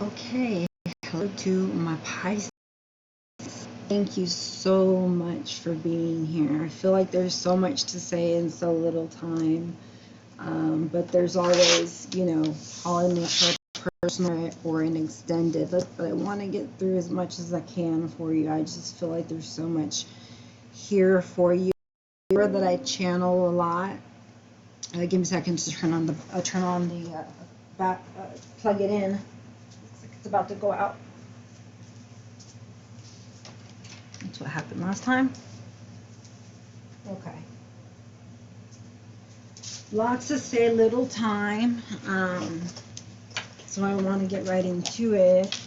Okay, hello to my Pisces. Thank you so much for being here. I feel like there's so much to say in so little time, but there's always, holiday for personal or an extended. But I want to get through as much as I can for you. I just feel like there's so much here for you that I channel a lot. Give me a second to turn on the back, plug it in. Looks like it's about to go out. That's what happened last time. Okay. Lots to say, little time. So I want to get right into it.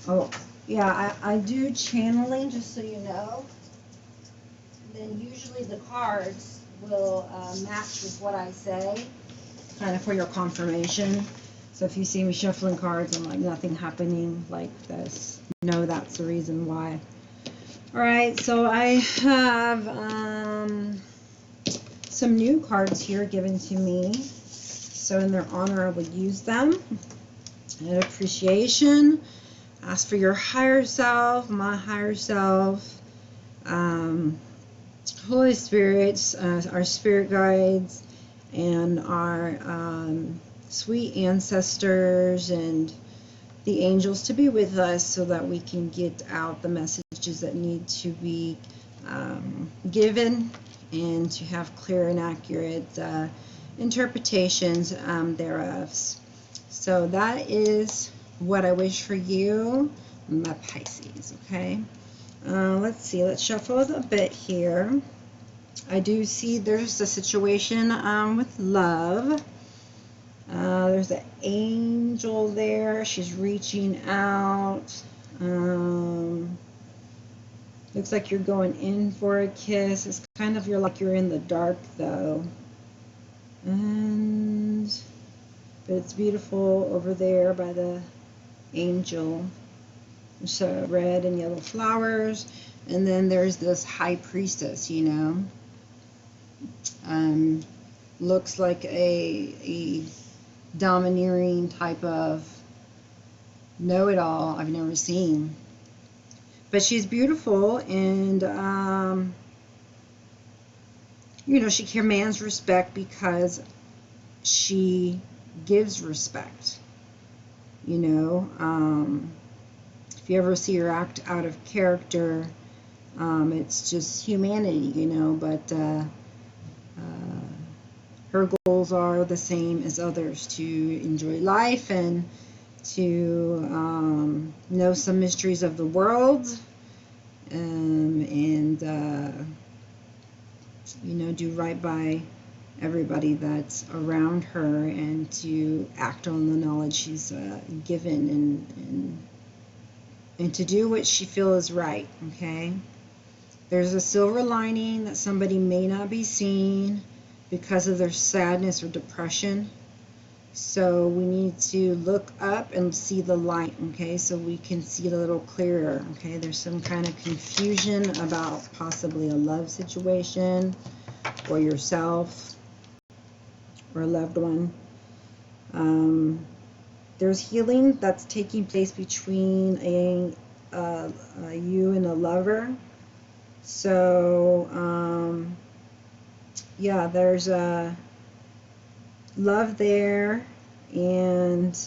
Oh, yeah, I do channeling, just so you know. Then usually the cards will match with what I say, kind of for your confirmation. So if you see me shuffling cards and like nothing happening like this, know that's the reason why. All right, so I have some new cards here given to me. So in their honor, I will use them. And appreciation. Ask for your higher self, my higher self, Holy Spirits, our spirit guides, and our sweet ancestors and the angels to be with us so that we can get out the messages that need to be given and to have clear and accurate interpretations thereof. So that is what I wish for you, my Pisces, okay? Let's see, let's shuffle it a bit here. I do see there's a situation with love. There's an angel there. She's reaching out. Looks like you're going in for a kiss. It's kind of like you're in the dark though. But it's beautiful over there by the angel. There's red and yellow flowers. And then there's this high priestess, looks like a domineering type of know-it-all I've never seen. But she's beautiful, and she commands respect because she gives respect. If you ever see her act out of character, it's just humanity, but her goals are the same as others, to enjoy life and to know some mysteries of the world, and do right by everybody that's around her, and to act on the knowledge she's given, and to do what she feels is right, okay? There's a silver lining that somebody may not be seeing because of their sadness or depression. So we need to look up and see the light, okay, so we can see it a little clearer, okay? There's some kind of confusion about possibly a love situation or yourself or a loved one. There's healing that's taking place between you and a lover. So, yeah, there's a love there, and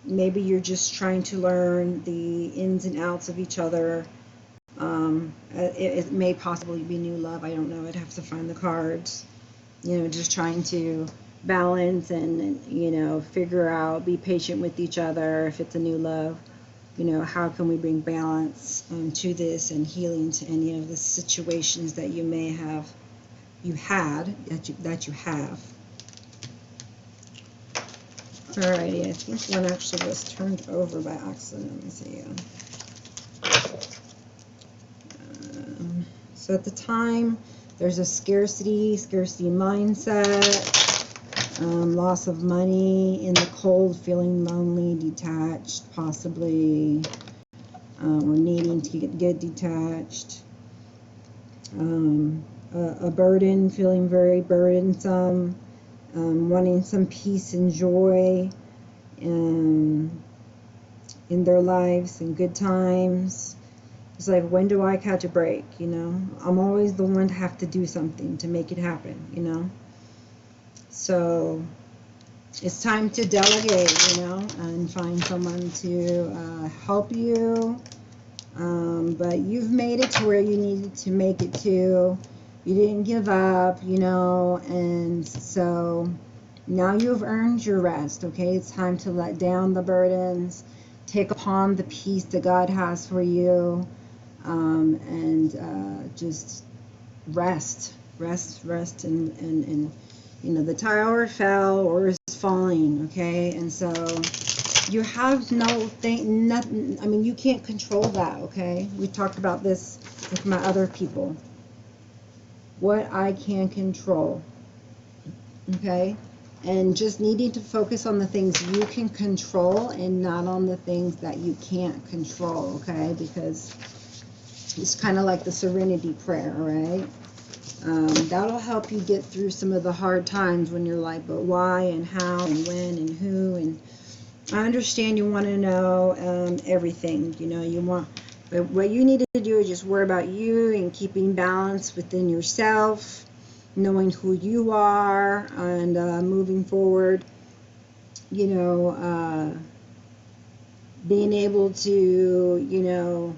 maybe you're just trying to learn the ins and outs of each other. It may possibly be new love, I don't know, I'd have to find the cards. Just trying to balance and figure out, be patient with each other. If it's a new love, how can we bring balance to this, and healing to any of the situations that you may have, that you have. Alrighty, I think one actually was turned over by accident. Let me see. So at the time, there's a scarcity mindset, loss of money, in the cold, feeling lonely, detached, possibly, or needing to get detached. A burden, feeling very burdensome, wanting some peace and joy in their lives and good times. It's like, when do I catch a break? You know, I'm always the one to have to do something to make it happen, you know. So it's time to delegate, you know, and find someone to help you. But you've made it to where you needed to make it to. You didn't give up, you know, and so now you've earned your rest, okay? It's time to let down the burdens, take upon the peace that God has for you, and just rest, and you know, the tower fell or is falling, okay? And so you have nothing, I mean, you can't control that, okay? We talked about this with my other people. What I can control, okay? And just needing to focus on the things you can control and not on the things that you can't control, okay? Because it's kind of like the Serenity prayer, right? That'll help you get through some of the hard times when you're like, but why and how and when and who. And I understand you want to know everything, you know, you want, but what you need to do is just worry about you and keeping balance within yourself, knowing who you are, and moving forward, you know, being able to, you know,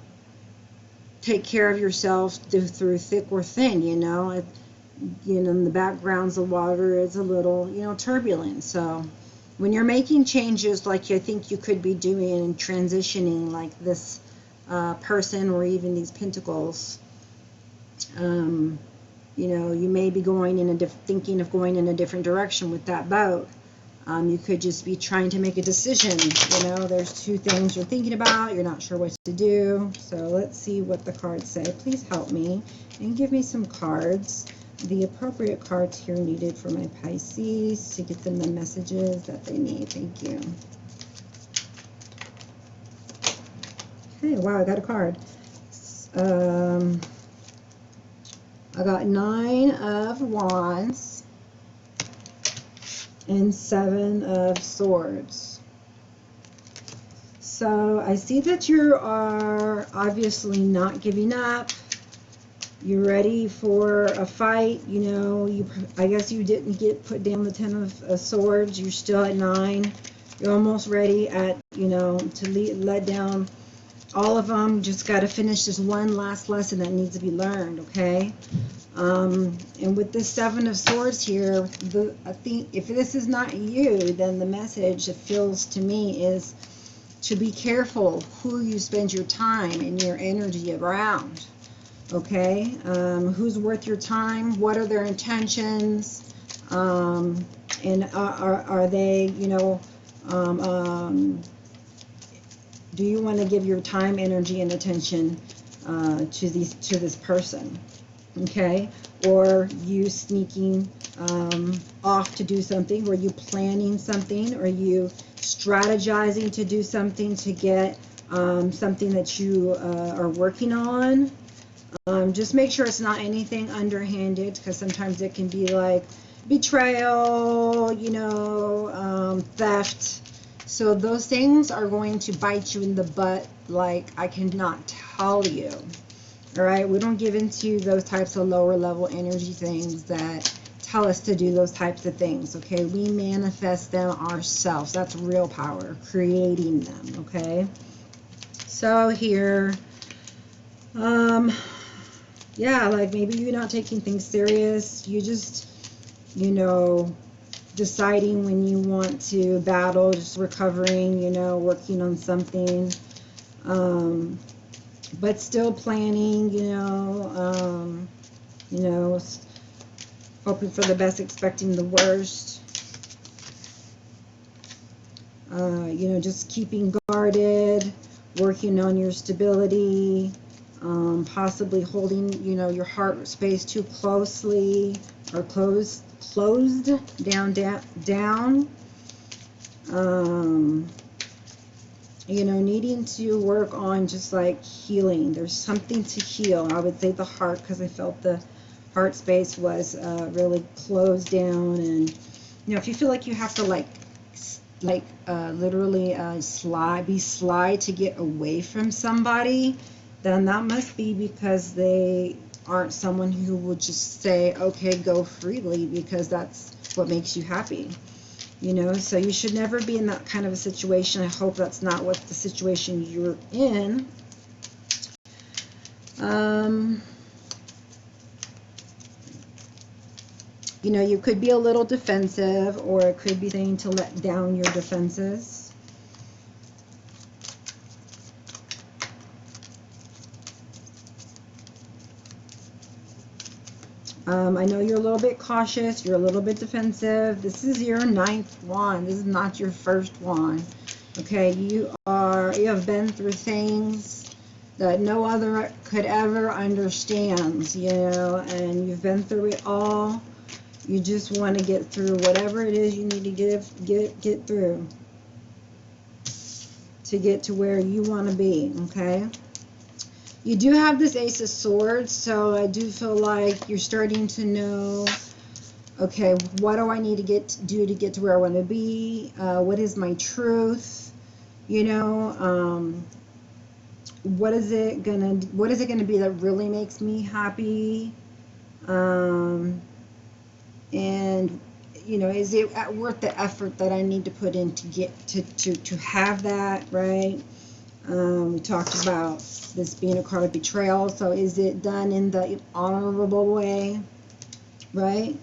take care of yourself through thick or thin, you know. You know, in the backgrounds, the water is a little, you know, turbulent. So when you're making changes like I think you could be doing and transitioning like this person or even these pentacles, you know, you may be going in thinking of going in a different direction with that boat. You could just be trying to make a decision. You know, there's two things you're thinking about. You're not sure what to do. So let's see what the cards say. Please help me and give me some cards. The appropriate cards here needed for my Pisces to get them the messages that they need. Thank you. Okay, wow, I got a card. I got 9 of Wands and 7 of Swords. So I see that you are obviously not giving up. You're ready for a fight. You know, I guess you didn't get put down the 10 of Swords. You're still at 9. You're almost ready at, you know, to let down all of them. Just got to finish this one last lesson that needs to be learned, okay? And with this 7 of Swords here, I think if this is not you, then the message that feels to me is to be careful who you spend your time and your energy around, okay? Who's worth your time? What are their intentions? And are they, you know, do you want to give your time, energy, and attention to this person? Okay, or you sneaking off to do something? Were you planning something? Or you strategizing to do something to get something that you are working on? Just make sure it's not anything underhanded, because sometimes it can be like betrayal, you know, theft. So those things are going to bite you in the butt like I cannot tell you. All right, we don't give into those types of lower level energy things that tell us to do those types of things, okay? We manifest them ourselves. That's real power, creating them, okay? So here, yeah, like maybe you're not taking things serious. You just, you know, deciding when you want to battle, just recovering, you know, working on something. But still planning, you know, hoping for the best, expecting the worst. You know, just keeping guarded, working on your stability, possibly holding, you know, your heart space too closely or closed down. You know, needing to work on just like healing. There's something to heal. I would say the heart, because I felt the heart space was really closed down, and You know, if you feel like you have to literally be sly to get away from somebody, then that must be because they aren't someone who will just say, okay, go freely, because that's what makes you happy. You know, so you should never be in that kind of a situation. I hope that's not what the situation you're in. You know, you could be a little defensive, or it could be saying to let down your defenses. I know you're a little bit cautious, you're a little bit defensive. This is your 9th wand. This is not your 1st wand. Okay, you have been through things that no other could ever understand, you know, and you've been through it all. You just want to get through whatever it is you need to get through to get to where you want to be, okay? You do have this Ace of Swords, so I do feel like you're starting to know, okay, what do I need to do to get to where I want to be? What is my truth? You know, what is it gonna be that really makes me happy? And you know, is it worth the effort that I need to put in to get to have that, right? We talked about this being a card of betrayal, so is it done in the honorable way, right?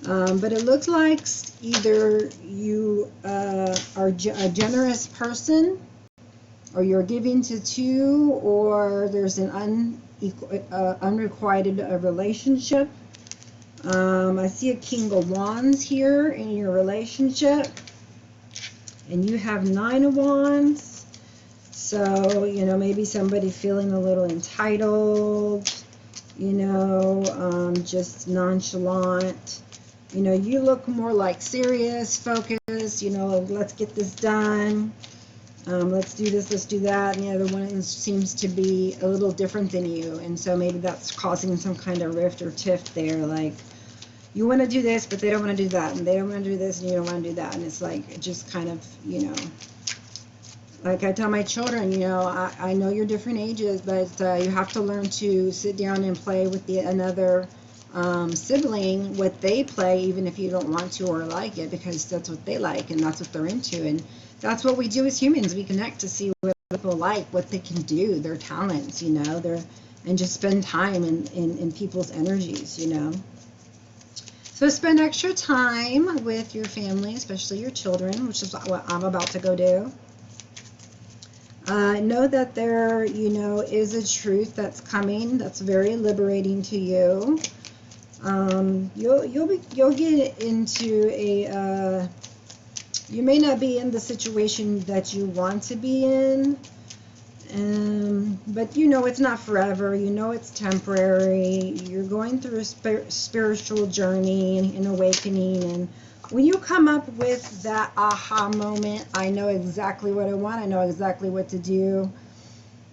But it looks like either you are a generous person, or you're giving to two, or there's an unrequited relationship. I see a King of Wands here in your relationship, and you have 9 of Wands. So, you know, maybe somebody feeling a little entitled, you know, just nonchalant. You know, you look more like serious, focused, you know, let's get this done. Let's do this, let's do that. And the other one seems to be a little different than you. And so maybe that's causing some kind of rift or tiff there. Like, you want to do this, but they don't want to do that. And they don't want to do this, and you don't want to do that. And it's like, it just kind of, you know, like I tell my children, you know, I know you're different ages, but you have to learn to sit down and play with another sibling, what they play, even if you don't want to or like it, because that's what they like and that's what they're into. And that's what we do as humans. We connect to see what people like, what they can do, their talents, you know, and just spend time in people's energies, you know. So spend extra time with your family, especially your children, which is what I'm about to go do. Know that there, you know, is a truth that's coming that's very liberating to you. You'll get into a you may not be in the situation that you want to be in, but you know it's not forever. You know it's temporary. You're going through a spiritual journey and an awakening, and when you come up with that aha moment, I know exactly what I want, I know exactly what to do.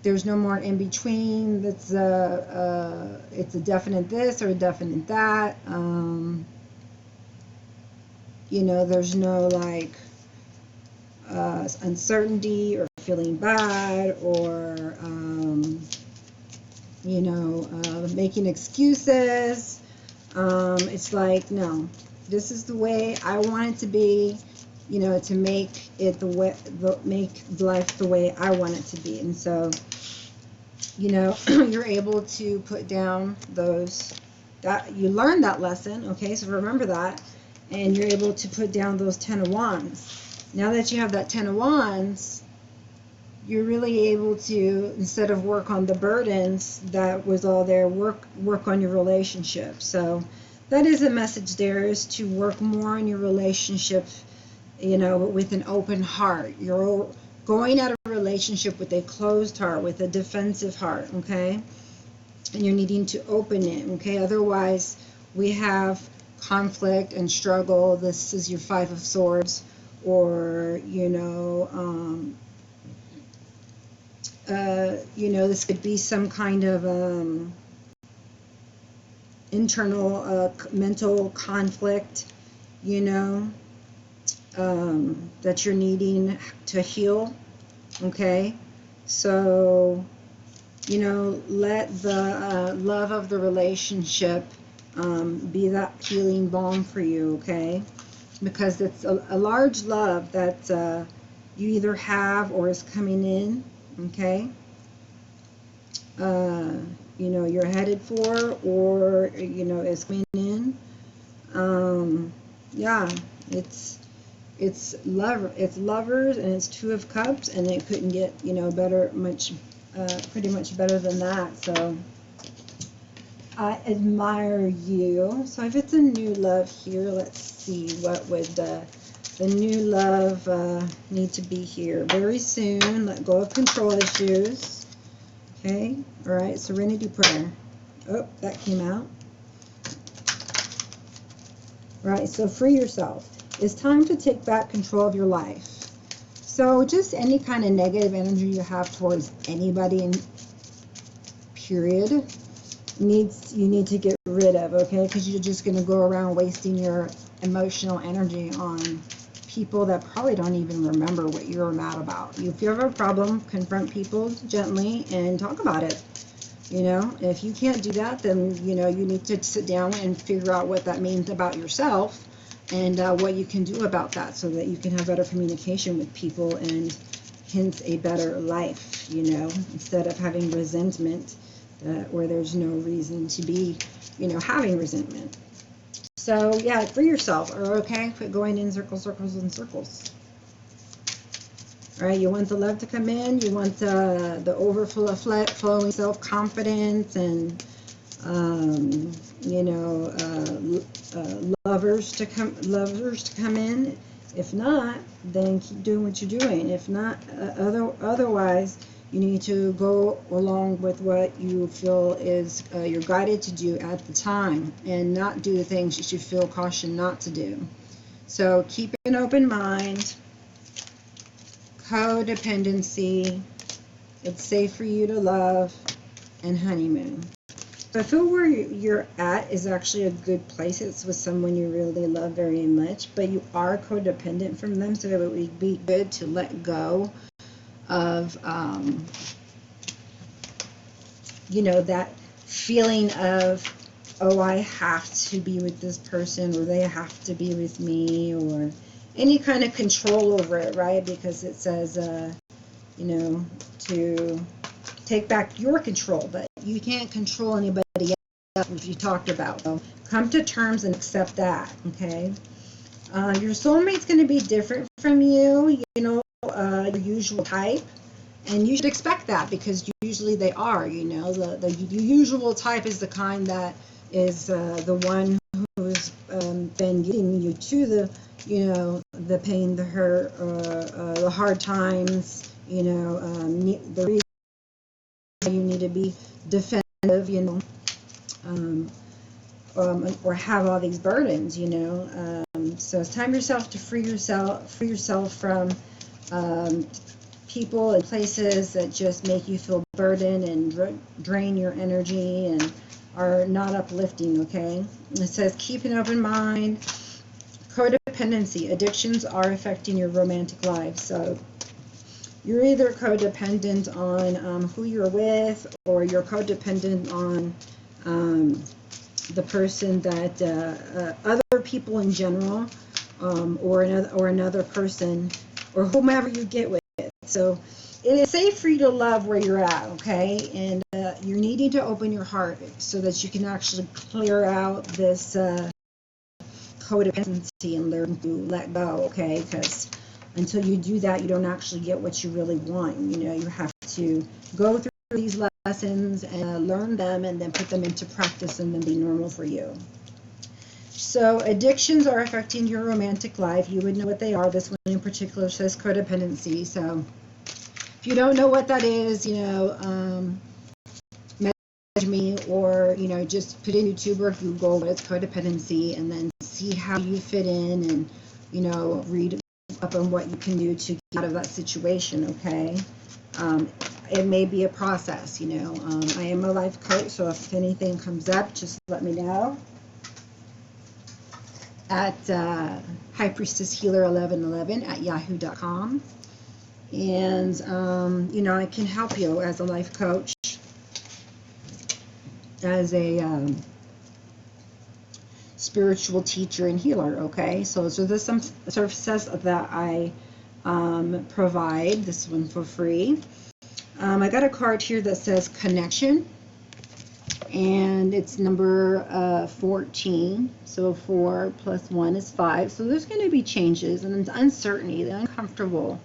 There's no more in between. It's a definite this or a definite that. You know, there's no like uncertainty or feeling bad or you know, making excuses. It's like, no, this is the way I want it to be, you know, to make it make life the way I want it to be. And so, you know, you're able to put down that you learned that lesson, okay? So remember that, and you're able to put down those 10 of Wands. Now that you have that 10 of Wands, you're really able to, instead of work on the burdens that was all there, work on your relationship. So that is a message there, is to work more on your relationship, you know, with an open heart. You're going at a relationship with a closed heart, with a defensive heart, okay? And you're needing to open it, okay? Otherwise, we have conflict and struggle. This is your 5 of Swords, or, you know, this could be some kind of internal mental conflict, you know, that you're needing to heal, okay? So, you know, let the love of the relationship be that healing balm for you, okay? Because it's a large love that you either have or is coming in, okay? You know, you're headed for, or, you know, is coming in. Yeah, it's lovers, and it's Two of Cups, and it couldn't get, you know, better, pretty much better than that. So I admire you. So if it's a new love here, let's see, what would the new love need to be here? Very soon, let go of control issues. Okay, all right, Serenity prayer. Oh, that came out. All right, so free yourself. It's time to take back control of your life. So just any kind of negative energy you have towards anybody, in period, you need to get rid of, okay? Because you're just going to go around wasting your emotional energy on people that probably don't even remember what you're mad about. If you have a problem, confront people gently and talk about it. You know, if you can't do that, then, you know, you need to sit down and figure out what that means about yourself, and what you can do about that, so that you can have better communication with people, and hence a better life, you know, instead of having resentment where there's no reason to be, you know, having resentment. So yeah, free yourself, or okay, quit going in circles, circles, and circles. All right, you want the love to come in, you want the overflow, flowing self-confidence, and you know, lovers to come in. If not, then keep doing what you're doing. If not, otherwise, you need to go along with what you feel is you're guided to do at the time, and not do the things that you feel caution not to do. So keep an open mind. Codependency. It's safe for you to love, and honeymoon. So I feel where you're at is actually a good place. It's with someone you really love very much, but you are codependent from them, so it would be good to let go of, you know, that feeling of, oh, I have to be with this person, or they have to be with me, or any kind of control over it, right? Because it says, you know, to take back your control, but you can't control anybody else, which you talked about. So come to terms and accept that, okay? Your soulmate's going to be different from you, you know, your usual type, and you should expect that, because usually they are, you know. The usual type is the kind that is the one who's been getting you to the, you know, the pain, the hurt, the hard times, you know, the reason you need to be defensive, you know, or have all these burdens, you know. So it's time yourself to free yourself from people and places that just make you feel burdened and drain your energy and are not uplifting, okay? It says keep an open mind. Codependency. Addictions are affecting your romantic life. So you're either codependent on who you're with, or you're codependent on the person that other people in general, or another person, or whomever you get with. So it is safe for you to love where you're at, okay? And you're needing to open your heart so that you can actually clear out this codependency and learn to let go, okay? Because until you do that, you don't actually get what you really want. You know, you have to go through these lessons and learn them, and then put them into practice, and then be normal for you. So addictions are affecting your romantic life. You would know what they are. This one in particular says codependency. So if you don't know what that is, you know, message me, or, you know, just put in YouTube or Google what it's codependency, and then see how you fit in, and, you know, read up on what you can do to get out of that situation, okay? It may be a process, you know. I am a life coach, so if anything comes up, just let me know. at High Priestess Healer 1111 at yahoo.com. And, you know, I can help you as a life coach, as a spiritual teacher and healer, okay? So there's some services that I provide, this one for free. I got a card here that says connection, and it's number 14. So 4 plus 1 is 5. So there's going to be changes and uncertainty, the uncomfortable,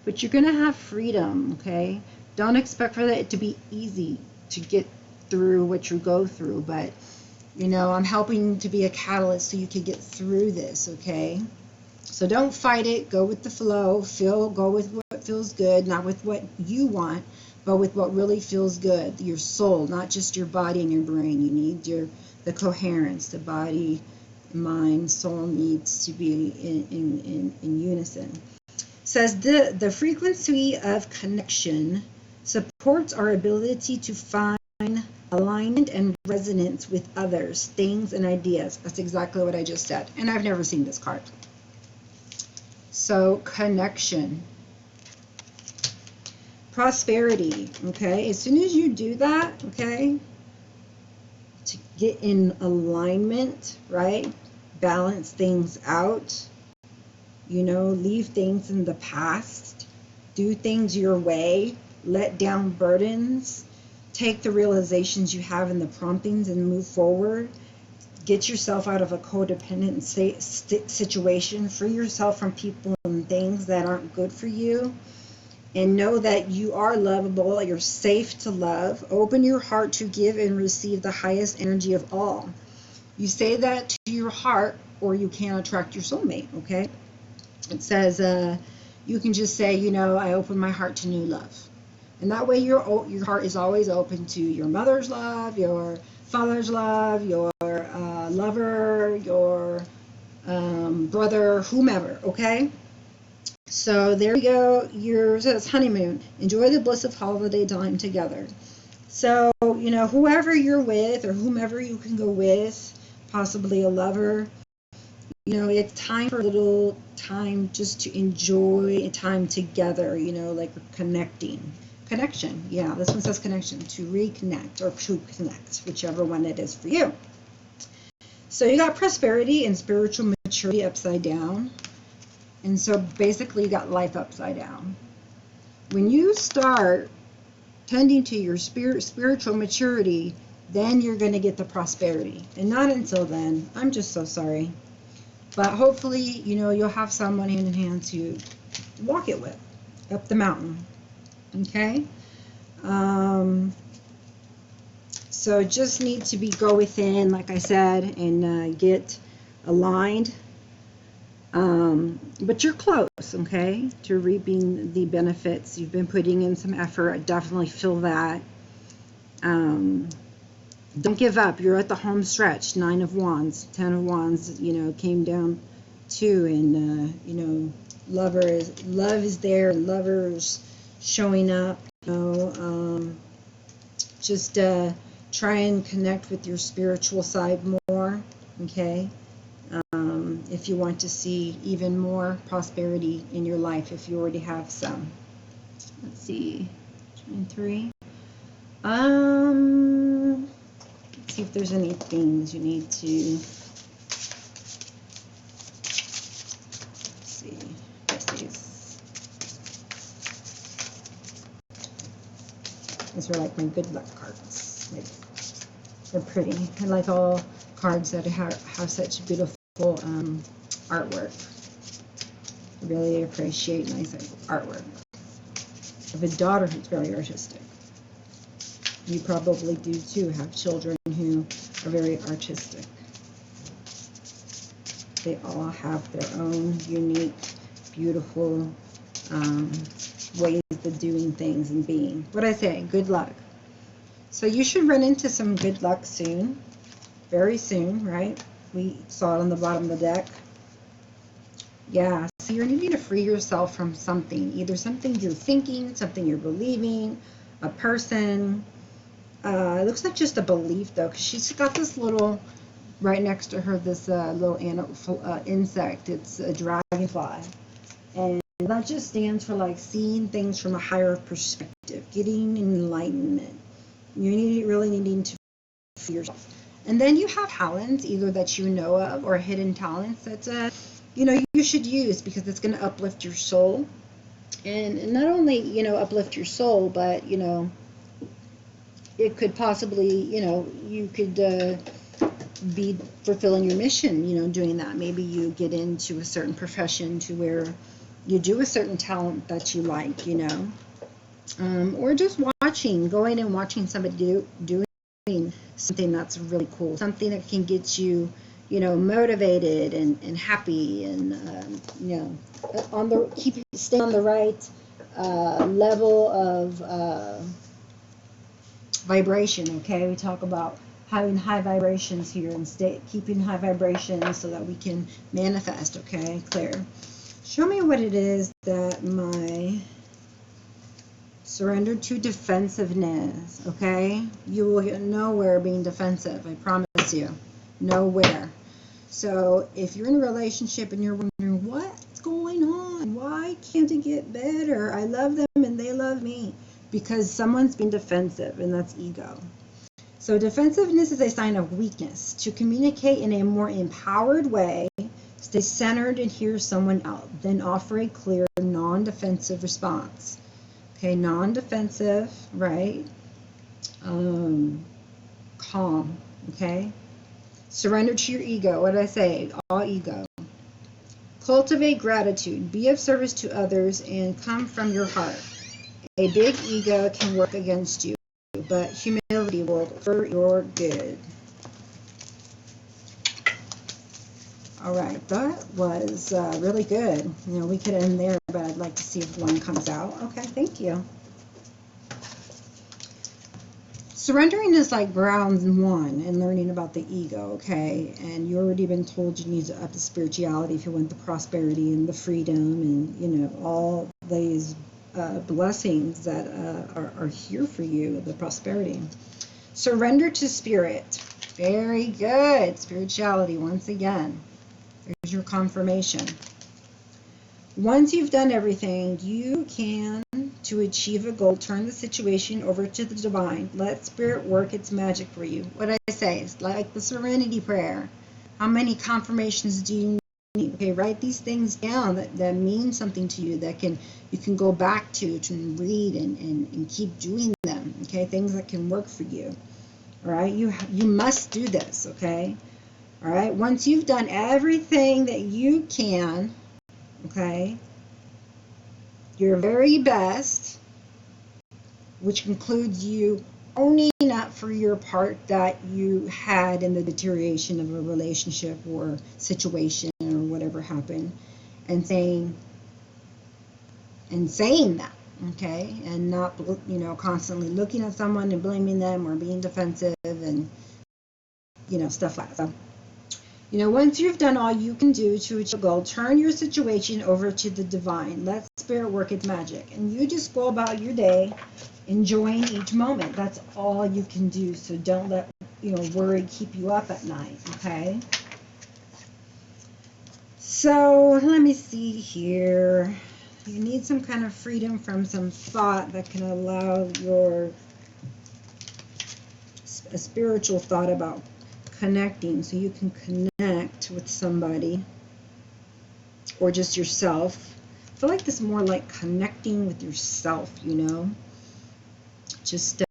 but you're going to have freedom, okay? Don't expect for it to be easy to get through what you go through, but you know, I'm helping to be a catalyst so you can get through this, okay? So don't fight it. Go with the flow. Go with what feels good, not with what you want, but with what really feels good. Your soul, not just your body and your brain. You need the coherence. The body, mind, soul needs to be in unison. It says the frequency of connection supports our ability to find alignment and resonance with others, things, and ideas. That's exactly what I just said. And I've never seen this card. So, connection. Prosperity, okay? As soon as you do that, okay, to get in alignment, right? Balance things out, you know, leave things in the past, do things your way, let down burdens, take the realizations you have in the promptings and move forward. Get yourself out of a codependent situation. Free yourself from people and things that aren't good for you. And know that you are lovable. You're safe to love. Open your heart to give and receive the highest energy of all. You say that to your heart, or you can't attract your soulmate, okay? It says you can just say, you know, I open my heart to new love. And that way your heart is always open to your mother's love, your father's love, your lover, your brother, whomever, okay? So there you go. Yours is honeymoon. Enjoy the bliss of holiday time together. So, you know, whoever you're with or whomever you can go with, possibly a lover, you know, it's time for a little time just to enjoy time together, you know, like connecting. Connection, yeah, this one says connection, to reconnect or to connect, whichever one it is for you. So you got prosperity and spiritual maturity upside down. And so basically you got life upside down. When you start tending to your spiritual maturity, then you're going to get the prosperity. And not until then. I'm just so sorry. But hopefully, you know, you'll have someone hand in hand to walk it with up the mountain. Okay, so just need to go within, like I said, and get aligned. But you're close, okay, to reaping the benefits. You've been putting in some effort. I definitely feel that. Don't give up. You're at the home stretch. 9 of Wands, 10 of Wands, you know, came down too, and you know, love is there, and lovers showing up, you know. Just try and connect with your spiritual side more, okay? If you want to see even more prosperity in your life, if you already have some. Let's see, 23. Let's see if there's any things you need to, let's see, Pisces. These are like my good luck cards. Like, they're pretty. I like all cards that have such beautiful artwork. I really appreciate nice artwork. I have a daughter who's very artistic. You probably do too, have children who are very artistic. They all have their own unique, beautiful ways of doing things and being. What I say, good luck. So you should run into some good luck soon, very soon, right? We saw it on the bottom of the deck. Yeah, so you're needing to free yourself from something, either something you're thinking, something you're believing, a person. It looks like just a belief though, because she's got this little right next to her, this little insect. It's a dragonfly. And that just stands for like seeing things from a higher perspective, getting enlightenment. Really needing to for yourself. And then you have talents, either that you know of or hidden talents that you should use, because it's going to uplift your soul. And not only, uplift your soul, but, it could possibly, you could be fulfilling your mission, doing that. Maybe you get into a certain profession to where you do a certain talent that you like, or just going and watching somebody doing something that's really cool, something that can get you, motivated and happy, and stay on the right level of vibration. Okay, we talk about having high vibrations here and keeping high vibrations so that we can manifest. Okay, Claire, show me what it is that my surrender to defensiveness. Okay, you will get nowhere being defensive, I promise you. Nowhere. So if you're in a relationship and you're wondering what's going on, why can't it get better, I love them and they love me, because someone's being defensive, and that's ego. So defensiveness is a sign of weakness. To communicate in a more empowered way, stay centered and hear someone out, then offer a clear non-defensive response. Okay, non-defensive, right? Calm, okay? Surrender to your ego. What did I say? All ego. Cultivate gratitude. Be of service to others and come from your heart. A big ego can work against you, but humility will work for your good. All right, that was really good. We could end there, but I'd like to see if one comes out. Okay, thank you. Surrendering is like round one and learning about the ego, okay? And you already been told you need to up the spirituality if you want the prosperity and the freedom and, all these blessings that are here for you, the prosperity. Surrender to spirit. Very good. Spirituality, once again. There's your confirmation. Once you've done everything you can to achieve a goal, turn the situation over to the divine. Let spirit work its magic for you. What did I say? It's like the Serenity prayer. How many confirmations do you need? Okay, write these things down that mean something to you, that you can go back to read and keep doing them. Okay, things that can work for you. All right, you must do this. Okay. All right, once you've done everything that you can, okay, your very best, which includes you owning up for your part that you had in the deterioration of a relationship or situation or whatever happened, and saying that, okay, and not, constantly looking at someone and blaming them or being defensive and, stuff like that. So, once you've done all you can do to achieve a goal, turn your situation over to the divine. Let spirit work its magic. And you just go about your day enjoying each moment. That's all you can do. So don't let, worry keep you up at night, okay? So let me see here. You need some kind of freedom from some thought that can allow a spiritual thought about connecting, so you can connect with somebody or just yourself. I feel like this is more like connecting with yourself, just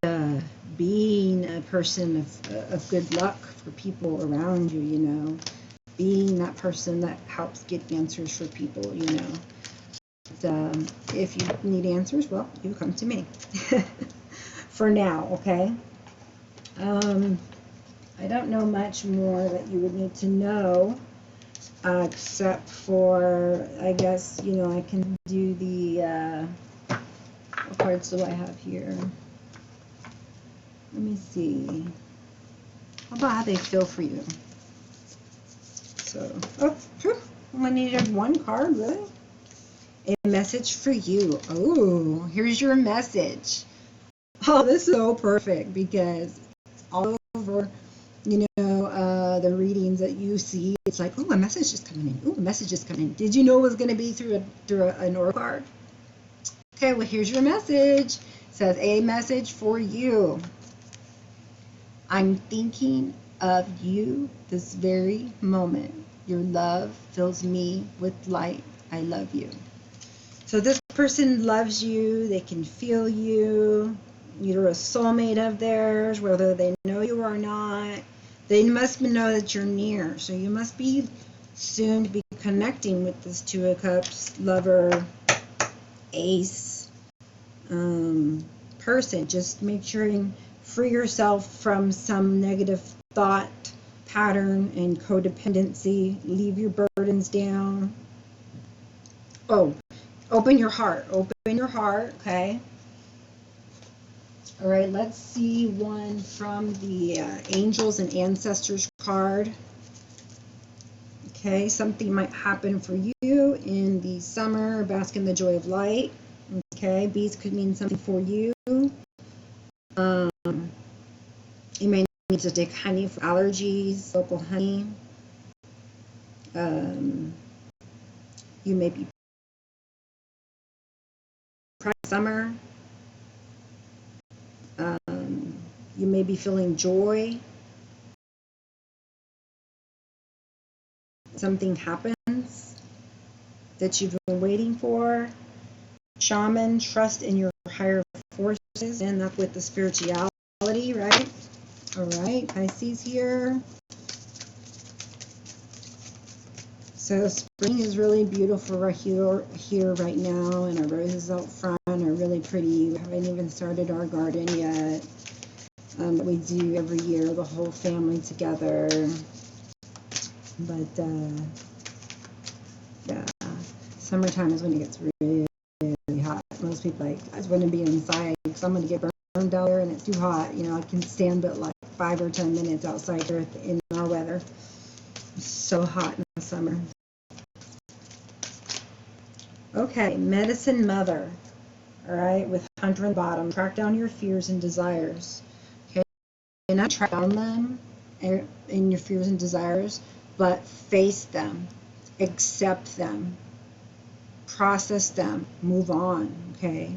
being a person of good luck for people around you, being that person that helps get answers for people, if you need answers, well, you come to me. For now, okay? I don't know much more that you would need to know, except for, I guess, I can do the, what cards do I have here? Let me see. How about how they feel for you? So, only needed one card, really? A message for you. Oh, here's your message. Oh, this is so perfect, because all over, the readings that you see, it's like, oh, a message is coming in. Oh, a message is coming in. Did you know it was going to be through an oracle card? Okay, well, here's your message. It says, a message for you. I'm thinking of you this very moment. Your love fills me with light. I love you. So this person loves you. They can feel you. You're a soulmate of theirs, whether they know you or not. They must know that you're near. So you must be soon to be connecting with this Two of Cups, lover, ace person. Just make sure you free yourself from some negative thought pattern and codependency. Leave your burdens down. Oh, open your heart. Open your heart, okay? All right, let's see one from the Angels and Ancestors card. Okay, something might happen for you in the summer. Bask in the joy of light. Okay, bees could mean something for you. You may need to take honey for allergies, local honey. You may be proud of summer. You may be feeling joy. Something happens that you've been waiting for. Shaman, trust in your higher forces, and that's with the spirituality, right? All right, Pisces here. So spring is really beautiful right here right now, and our roses out front are really pretty. We haven't even started our garden yet. We do every year, the whole family together. But yeah, summertime is when it gets really, really hot. Most people I just want to be inside because I'm going to get burned out there and it's too hot. You know, I can stand but like 5 or 10 minutes outside here in our weather. It's so hot in the summer. Okay, Medicine Mother. All right, with Hunter on the bottom. Track down your fears and desires. Okay, and not track down them in your fears and desires, but face them, accept them, process them, move on, okay?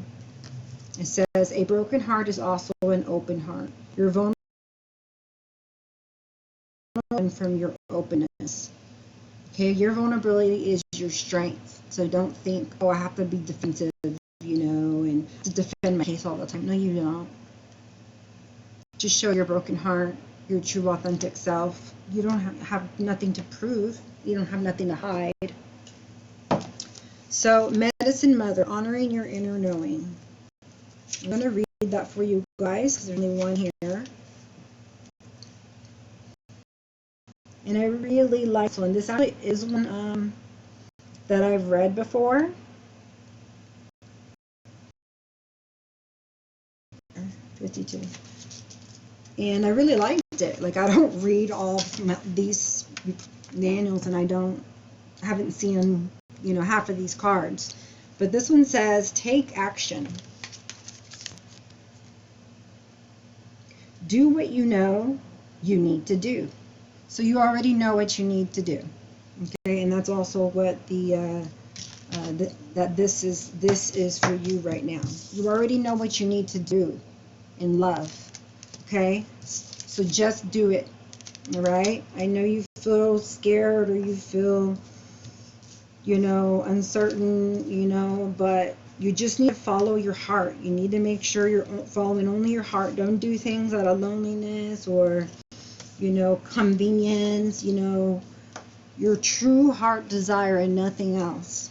It says, a broken heart is also an open heart. You're vulnerable from your openness. Okay, your vulnerability is your strength. So don't think, oh, I have to be defensive, you know, and to defend my case all the time. No, you don't. Just show your broken heart, your true authentic self. You don't have nothing to prove. You don't have nothing to hide. So, Medicine Mother, honoring your inner knowing. I'm going to read that for you guys because there's only one here. And I really like this one. This actually is one that I've read before. And I really liked it. Like, I don't read all these manuals, and I haven't seen, you know, half of these cards. But this one says, take action. Do what you know you need to do. So you already know what you need to do. Okay, and that's also what the that this is for you right now. You already know what you need to do in love. Okay, so just do it. All right, I know you feel scared or you feel, you know, uncertain, you know, but you just need to follow your heart. You need to make sure you're following only your heart. Don't do things out of loneliness or, you know, convenience, you know, your true heart desire and nothing else.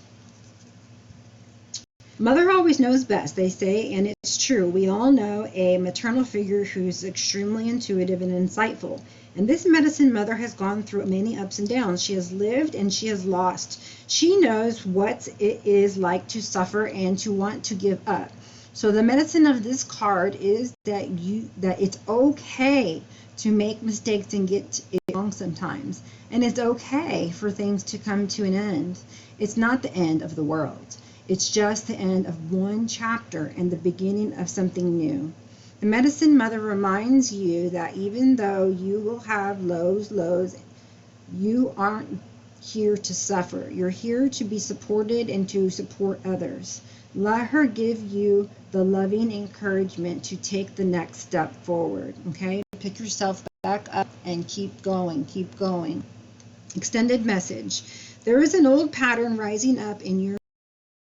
Mother always knows best, they say, and it's true. We all know a maternal figure who's extremely intuitive and insightful. And this Medicine Mother has gone through many ups and downs. She has lived and she has lost. She knows what it is like to suffer and to want to give up. So the medicine of this card is that it's okay to make mistakes and get it wrong sometimes. And it's okay for things to come to an end. It's not the end of the world. It's just the end of one chapter and the beginning of something new. The medicine mother reminds you that even though you will have lows, you aren't here to suffer. You're here to be supported and to support others. Let her give you the loving encouragement to take the next step forward. Okay? Pick yourself back up and keep going. Keep going. Extended message. There is an old pattern rising up in you,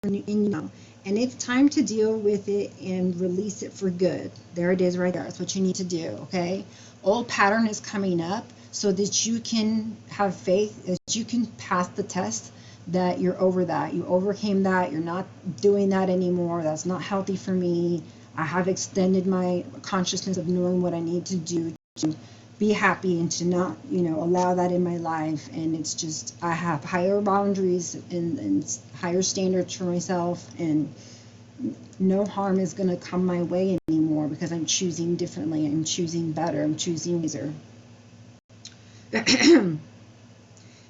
and it's time to deal with it and release it for good. There it is right there. That's what you need to do, okay? Old pattern is coming up so that you can have faith, that you can pass the test, that you're over that. You overcame that. You're not doing that anymore. That's not healthy for me. I have extended my consciousness of knowing what I need to do to be happy and to not, allow that in my life. And it's just, I have higher boundaries and higher standards for myself, and no harm is going to come my way anymore because I'm choosing differently. I'm choosing better. I'm choosing wiser.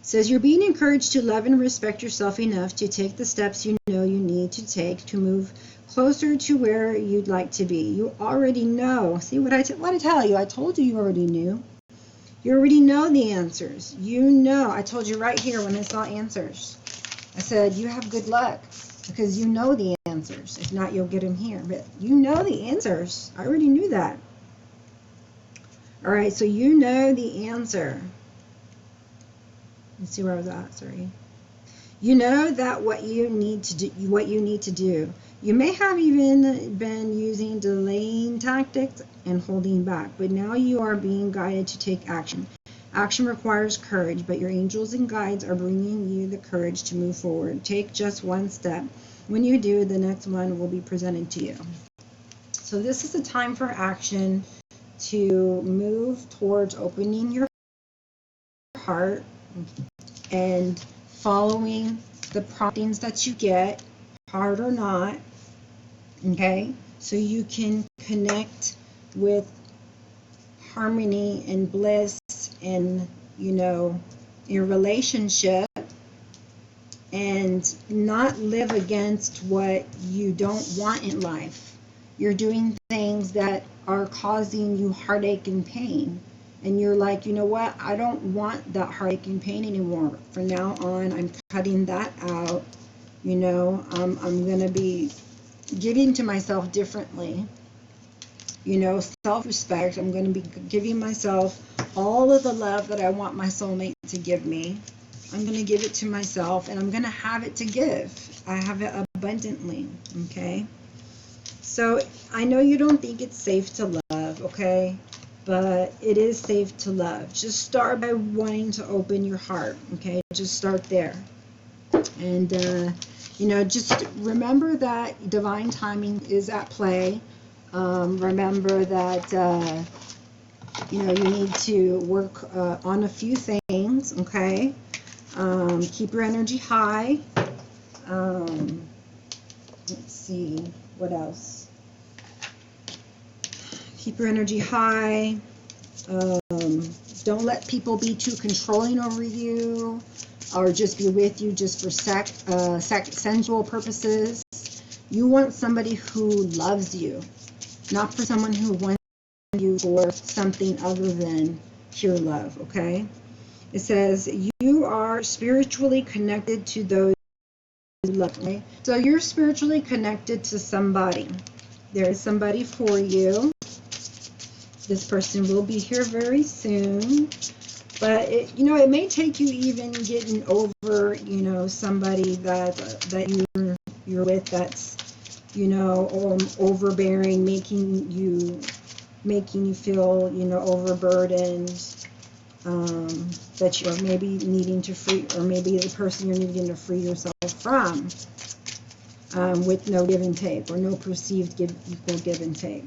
Says you're being encouraged to love and respect yourself enough to take the steps you know you need to take to move closer to where you'd like to be. You already know. See what I tell you? I told you you already knew. You already know the answers. You know. I told you right here when I saw answers. I said you have good luck because you know the answers. If not, you'll get them here. But you know the answers. I already knew that. All right, so you know the answer. Let's see where I was at. Sorry. You know that what you need to do. You may have even been using delaying tactics and holding back, but now you are being guided to take action. Action requires courage, but your angels and guides are bringing you the courage to move forward. Take just one step. When you do, the next one will be presented to you. So this is a time for action to move towards opening your heart and following the promptings that you get, hard or not, okay? So you can connect with harmony and bliss and, your relationship, and not live against what you don't want in life. You're doing things that are causing you heartache and pain. And you're like, you know what? I don't want that heartache and pain anymore. From now on, I'm cutting that out. I'm going to be giving to myself differently. Self-respect. I'm going to be giving myself all of the love that I want my soulmate to give me. I'm going to give it to myself, and I'm going to have it to give. I have it abundantly, okay? So I know you don't think it's safe to love, okay? But it is safe to love. Just start by wanting to open your heart, okay? Just start there. And, just remember that divine timing is at play. Remember that, you need to work on a few things, okay? Keep your energy high. Let's see, what else? Keep your energy high. Don't let people be too controlling over you or just be with you just for sensual purposes. You want somebody who loves you, not for someone who wants you for something other than pure love, okay? It says you are spiritually connected to those you love, okay? So you're spiritually connected to somebody. There is somebody for you. This person will be here very soon, but it may take you even getting over, somebody that you're with that's, overbearing, making you feel, overburdened, that you're maybe needing to free, or maybe the person you're needing to free yourself from, with no give and take, or no perceived equal give and take.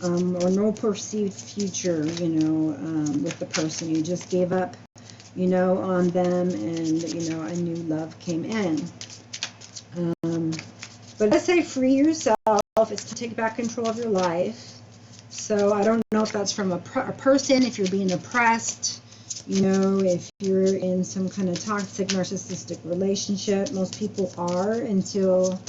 Or no perceived future, with the person. You just gave up, on them, and, a new love came in. But let's say free yourself. It's to take back control of your life. So I don't know if that's from a person, if you're being oppressed, if you're in some kind of toxic, narcissistic relationship. Most people are until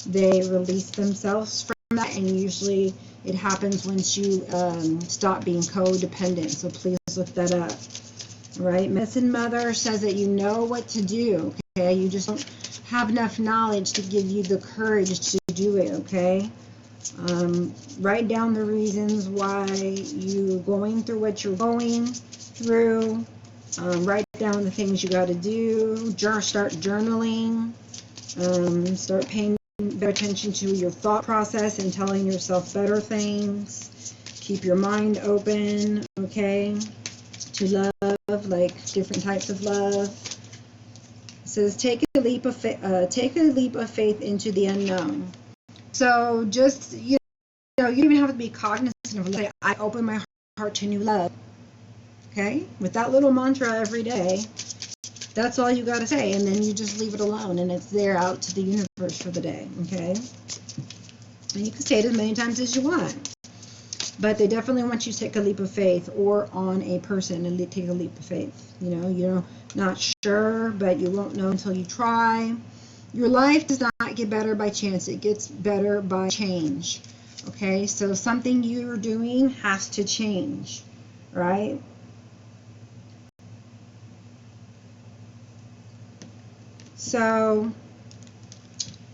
they release themselves from that, and usually It happens once you stop being codependent. So please look that up. All right. Medicine Mother says that you know what to do. Okay. You just don't have enough knowledge to give you the courage to do it. Okay. Write down the reasons why you're going through what you're going through. Write down the things you got to do. Start journaling. Start paying better attention to your thought process and telling yourself better things. Keep your mind open, okay, to love, like different types of love. It says take a leap of faith into the unknown. So just you don't even have to be cognizant of, like, I open my heart to new love. Okay, with that little mantra every day, that's all you got to say, and then you just leave it alone, and it's there out to the universe for the day. Okay, and you can say it as many times as you want, but they definitely want you to take a leap of faith, or on a person, and take a leap of faith. You know, you're not sure, but you won't know until you try. Your life does not get better by chance; it gets better by change. Okay, so something you're doing has to change, right? So,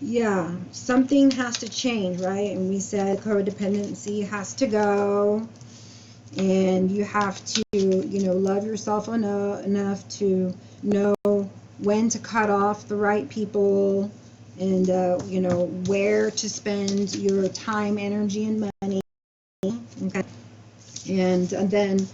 yeah, something has to change, right? And we said codependency has to go, and you have to, love yourself enough to know when to cut off the right people, and, where to spend your time, energy, and money, okay? And then,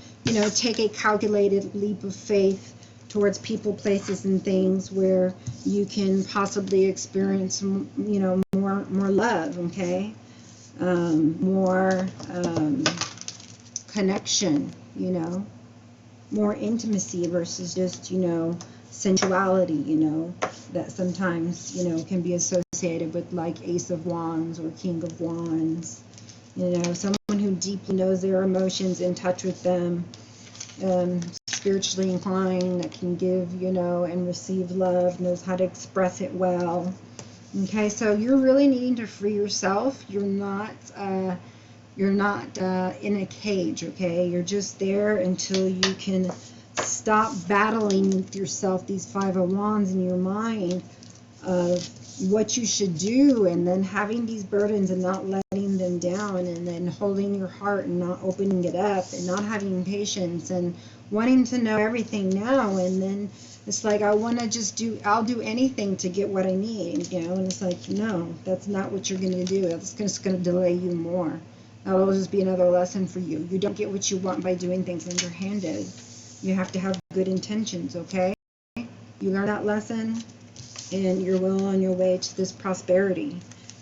take a calculated leap of faith towards people, places, and things where you can possibly experience, more love, okay? More connection, more intimacy versus just, sensuality, that sometimes, can be associated with, like, Ace of Wands or King of Wands. Someone who deeply knows their emotions, in touch with them, spiritually inclined, that can give, and receive love, knows how to express it well. Okay, so you're really needing to free yourself. You're not in a cage, okay? You're just there until you can stop battling with yourself, these Five of Wands in your mind, of what you should do, and then having these burdens and not letting them down, and then holding your heart and not opening it up, and not having patience, and wanting to know everything now, and then it's like, I'll do anything to get what I need, and it's like, no, that's not what you're going to do. That's just going to delay you more. That'll just be another lesson for you. You don't get what you want by doing things underhanded. You have to have good intentions, okay? You learn that lesson, and you're well on your way to this prosperity.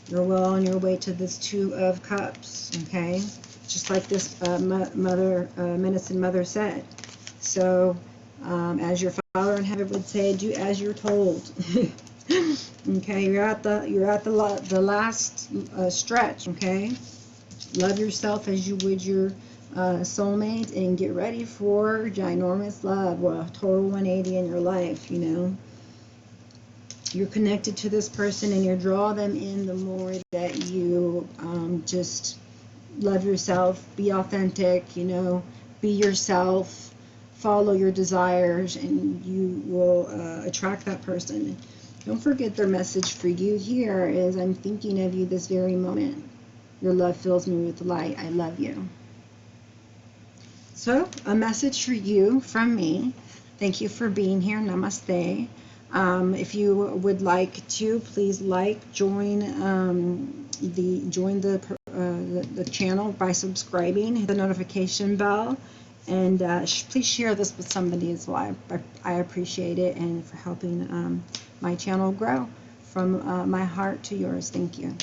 You're well on your way to this Two of Cups, okay? Just like this Medicine Mother said. So, as your Father in heaven would say, do as you're told. Okay, you're at the last stretch, okay? Love yourself as you would your soulmate, and get ready for ginormous love, total 180 in your life, You're connected to this person, and you draw them in the more that you just love yourself, be authentic, be yourself, follow your desires, and you will attract that person. Don't forget, their message for you here is, I'm thinking of you this very moment. Your love fills me with light. I love you. So, a message for you from me. Thank you for being here. Namaste. If you would like to, please join the channel by subscribing, hit the notification bell, and please share this with somebody as well. I appreciate it, and for helping my channel grow. From my heart to yours. Thank you.